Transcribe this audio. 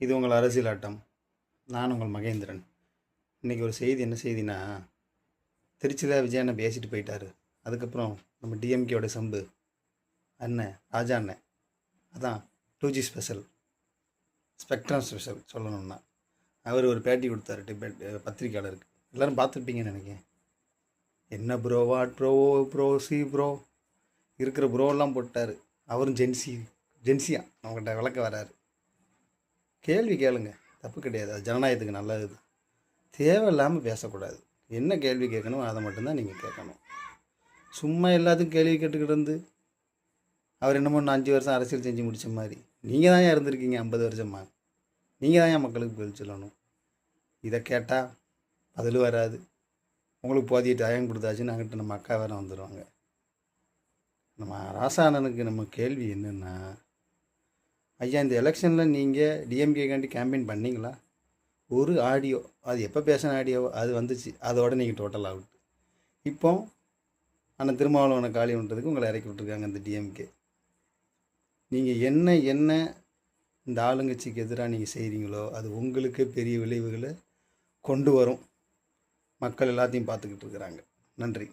இது உங்கள் அரசியல் ஆட்டம். நான் உங்கள் மகேந்திரன். இன்றைக்கி ஒரு செய்தி, என்ன செய்தினா, திருச்சியில் விஜய் அண்ணன் பேசிட்டு போயிட்டார். அதுக்கப்புறம் நம்ம டிஎம்கேயோட சம்பு அண்ணன் ராஜா அண்ணன், அதான் 2G ஸ்பெஷல், ஸ்பெக்ட்ரம் ஸ்பெஷல் சொல்லணும்னா, அவர் ஒரு பேட்டி கொடுத்தாரு டிபேட் பத்திரிக்கையாளருக்கு. எல்லோரும் பார்த்துருப்பீங்கன்னு நினைக்கிறேன். என்ன bro, what bro, bro C bro, இருக்கிற ப்ரோவெல்லாம் போட்டார். அவரும் ஜென்சியா நம்மக்கிட்ட விளக்க வராரு. கேள்வி கேளுங்க, தப்பு கிடையாது, அது ஜனநாயகத்துக்கு நல்லது தான். தேவையில்லாமல் பேசக்கூடாது. என்ன கேள்வி கேட்கணும் அதை மட்டும்தான் நீங்கள் கேட்கணும். சும்மா எல்லாத்துக்கும் கேள்வி கேட்டுக்கிட்டு இருந்து அவர் என்னமோ 5 வருஷம் அரசியல் செஞ்சு முடித்த மாதிரி நீங்கள் தான் இருந்திருக்கீங்க 50 வருஷமாக. நீங்கள் தான் மக்களுக்கு பதில் சொல்லணும். இதை கேட்டால் பதில் வராது. உங்களுக்கு போதிய டயம் கொடுத்தாச்சுன்னு அங்கிட்ட நம்ம அக்கா வேறு வந்துடுவாங்க. நம்ம ராசானனுக்கு நம்ம கேள்வி என்னென்னா, ஐயா இந்த எலெக்ஷனில் நீங்கள் டிஎம்கேக்காண்டி கேம்பெயின் பண்ணிங்களா? ஒரு ஆடியோ, அது எப்போ பேசின ஆடியோ அது வந்துச்சு, அதோட நீங்கள் டோட்டல் அவுட். இப்போ ஆனால் திருமாவளவனை காலி பண்ணுறதுக்கு உங்களை இறக்கி விட்ருக்காங்க இந்த டிஎம்கே. நீங்கள் என்ன இந்த ஆளுங்கட்சிக்கு எதிராக நீங்கள் செய்கிறீங்களோ அது உங்களுக்கே பெரிய விளைவுகளை கொண்டு வரும். மக்கள் எல்லாத்தையும் பார்த்துக்கிட்டு இருக்கிறாங்க. நன்றி.